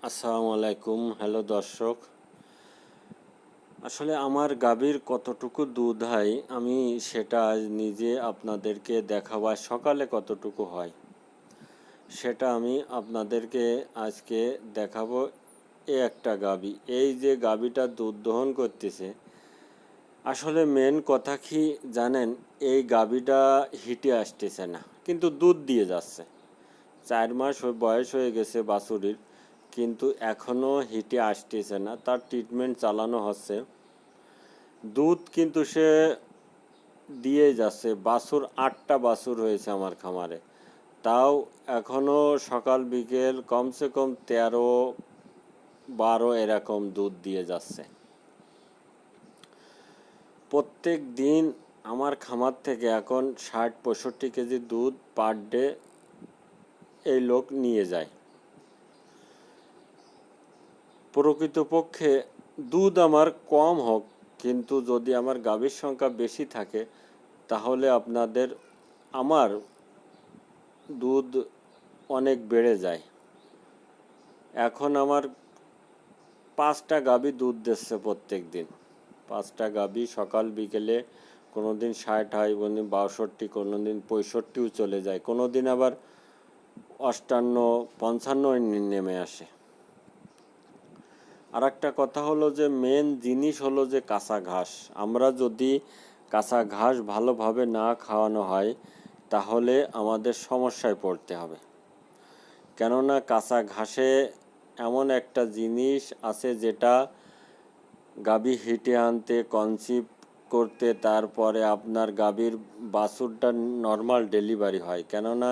আসসালামু আলাইকুম। হ্যালো দর্শক, আসলে আমার গাভীর কতটুকু দুধ হয় আমি সেটা আজ নিজে আপনাদেরকে দেখাবো। আর সকালে কতটুকু হয় সেটা আমি আপনাদেরকে আজকে দেখাবো। একটা গাভী, এই যে গাভীটা দুধ দহন করতেছে, আসলে মেন কথা কি জানেন? এই গাভীটা হিটে আসতেছে না, কিন্তু দুধ দিয়ে যাচ্ছে। 4 মাস বয়স হয়ে গেছে বাছুরির, কিন্তু এখনও হিটে আসতেছে না। তার ট্রিটমেন্ট চালানো হচ্ছে, দুধ কিন্তু সে দিয়ে যাচ্ছে। বাছুর 8টা বাছুর হয়েছে আমার খামারে, তাও এখনও সকাল বিকেল কমসে কম 13-12 এরকম দুধ দিয়ে যাচ্ছে। প্রত্যেক দিন আমার খামার থেকে এখন 60-65 কেজি দুধ পার ডে এই লোক নিয়ে যায়। প্রকৃতপক্ষে দুধ আমার কম হোক, কিন্তু যদি আমার গাভীর সংখ্যা বেশি থাকে তাহলে আমার দুধ অনেক বেড়ে যায়। এখন আমার 5টা গাভী দুধ দিচ্ছে প্রত্যেক দিন। 5টা গাভী সকাল বিকেলে, কোনো দিন 60 হয়, কোনো দিন 62, কোনো দিন 65ও চলে যায়, কোনো দিন আবার 58-55 নেমে আসে। আর একটা কথা হলো যে মেন জিনিস হলো যে কাঁচা ঘাস। আমরা যদি কাঁচা ঘাস ভালোভাবে না খাওয়ানো হয় তাহলে আমাদের সমস্যায় পড়তে হবে। কেননা কাঁচা ঘাসে এমন একটা জিনিস আছে যেটা গাভী হিটে আনতে, কনসিভ করতে, তারপরে আপনার গাভীর বাছুরটা নর্মাল ডেলিভারি হয়। কেননা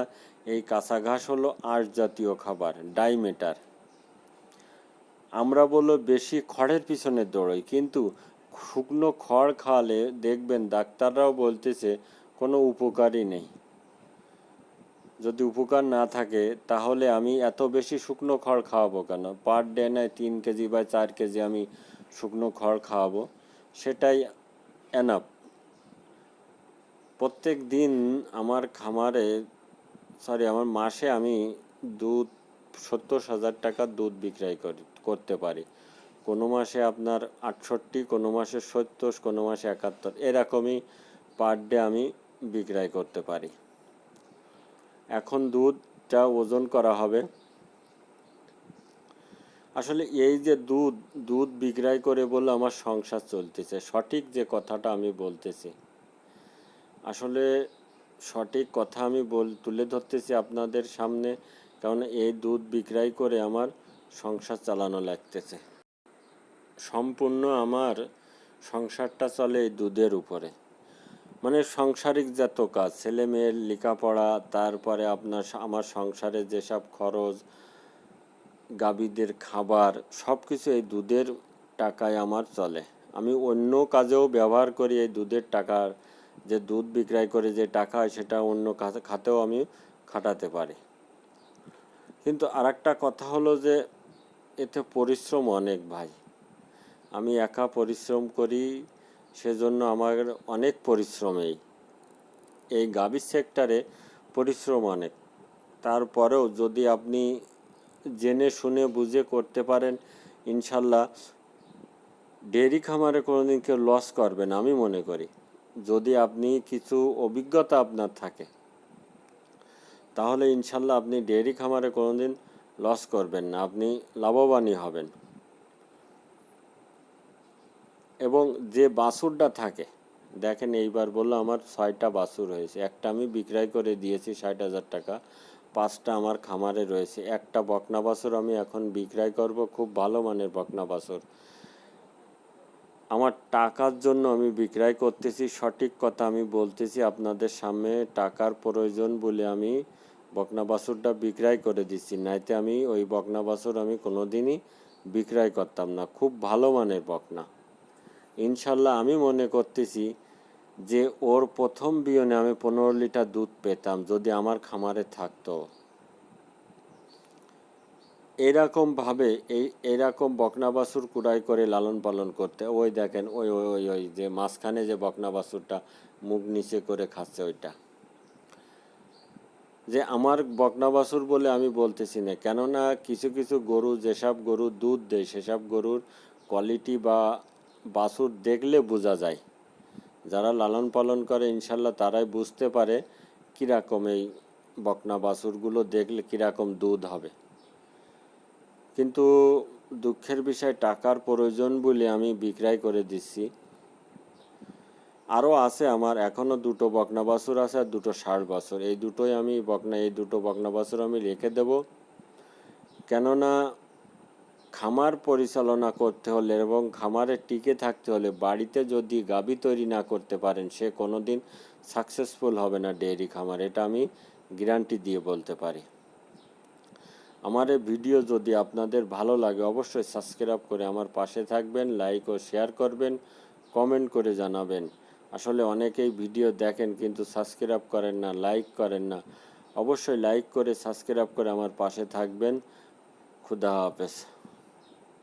এই কাঁচা ঘাস হলো আঁশ জাতীয় খাবার, ডাইমেটার। আমরা বলো বেশি খড়ের পিছনে দৌড়ই, কিন্তু শুকনো খড় খাওয়ালে দেখবেন ডাক্তাররাও বলতেছে কোনো উপকারই নেই। যদি উপকার না থাকে তাহলে আমি এত বেশি শুকনো খড় খাওয়াবো কেন? পার ডে নয় 3 কেজি বা 4 কেজি আমি শুকনো খড় খাওয়াবো, সেটাই এনাফ। প্রত্যেক দিন আমার আমার মাসে আমি দুধ 70,000 টাকার দুধ বিক্রয় করতে পারি। কোনো মাসে আপনার 68, কোনো মাসে 70, কোনো মাসে 71, এরকমই পার ডে আমি বিক্রয় করতে পারি। এখন দুধটা ওজন করা হবে। আসলে এই যে দুধ বিক্রয় করে বলে আমার সংসার চলতেছে, সঠিক যে কথাটা আমি বলতেছি, আসলে সঠিক কথা আমি তুলে ধরতেছি আপনাদের সামনে, কারণ এই দুধ বিক্রয় করে আমার সংসার চালানো লাগতেছে। সম্পূর্ণ আমার সংসারটা চলে এই দুধের উপরে। মানে সাংসারিক যত কাজ, ছেলে মেয়ের লেখাপড়া, তারপরে আমার সংসারে যেসব খরচ, গাভীদের খাবার, সব কিছু এই দুধের টাকায় আমার চলে। আমি অন্য কাজেও ব্যবহার করি এই দুধের টাকার, যে দুধ বিক্রয় করে যে টাকা হয় সেটা অন্য খাতেও আমি খাটাতে পারি। কিন্তু আরেকটা কথা হলো যে এতে পরিশ্রম অনেক ভাই। আমি একা পরিশ্রম করি, সেজন্য আমার অনেক পরিশ্রম। এই গাভীর সেক্টরে পরিশ্রম অনেক। তারপরেও যদি আপনি জেনে শুনে বুঝে করতে পারেন, ইনশাল্লাহ ডেয়ারি খামারে কোনোদিন কেউ লস করবে না আমি মনে করি। যদি আপনি কিছু অভিজ্ঞতা আপনার থাকে তাহলে ইনশাল্লাহ আপনি ডেয়ারি খামারে কোনোদিন লস করবেন না, আপনি লাভবানই হবেন। এবং যে বাছুরটা থাকে, দেখেন এইবার বললো আমার 6টা বাছুর হয়েছে, একটা আমি বিক্রয় করে দিয়েছি 60,000 টাকা, 5টা আমার খামারে রয়েছে। একটা বকনা বাছুর আমি এখন বিক্রয় করব, খুব ভালো মানের বকনা বাছুর। আমার টাকার জন্য আমি বিক্রয় করতেছি, সঠিক কথা আমি বলতেছি আপনাদের সামনে। টাকার প্রয়োজন বলে আমি বকনা বাছুরটা বিক্রয় করে দিচ্ছি, নাইতে আমি ওই বকনা বাছুর আমি কোনোদিনই বিক্রয় করতাম না। খুব ভালো মানের বকনা। ইনশাল্লাহ আমি মনে করতেছি যে ওর প্রথম বিয়নে আমি 15 লিটার দুধ পেতাম যদি আমার খামারে থাকতো। এরকমভাবে এইরকম বকনা বাছুর কুড়াই করে লালন পালন করতে। ওই দেখেন ওই ওই ওই ওই যে মাঝখানে যে বকনা বাছুরটা মুখ নিচে করে খাচ্ছে, ওইটা যে আমার বকনা বাছুর বলে আমি বলতেছি না, কেননা কিছু কিছু গরু, যেসব গরু দুধ দেয় সেসব গরুর কোয়ালিটি বা বাছুর দেখলে বোঝা যায়। যারা লালন পালন করে ইনশাল্লাহ তারাই বুঝতে পারে কীরকম এই বকনা বাছুরগুলো দেখলে কীরকম দুধ হবে। কিন্তু দুঃখের বিষয়, টাকার প্রয়োজন বলে আমি বিক্রয় করে দিচ্ছি। আরও আছে আমার, এখনও দুটো বকনা বাছুর আছে আর দুটো ষাঁড় বাছুর। এই দুটো বকনা বাছুর আমি রেখে দেব, কেননা খামার পরিচালনা করতে হলে এবং খামারে টিকে থাকতে হলে বাড়িতে যদি গাভী তৈরি না করতে পারেন সে কোনো দিন সাকসেসফুল হবে না ডেয়ারি খামার, এটা আমি গ্যারান্টি দিয়ে বলতে পারি। আমার এই ভিডিও যদি আপনাদের ভালো লাগে অবশ্যই সাবস্ক্রাইব করে আমার পাশে থাকবেন, লাইক ও শেয়ার করবেন, কমেন্ট করে জানাবেন। আসলে অনেকেই ভিডিও দেখেন কিন্তু সাবস্ক্রাইব করেন না, লাইক করেন না। অবশ্যই লাইক করে সাবস্ক্রাইব করে আমার পাশে থাকবেন। খুদা হাফেজ।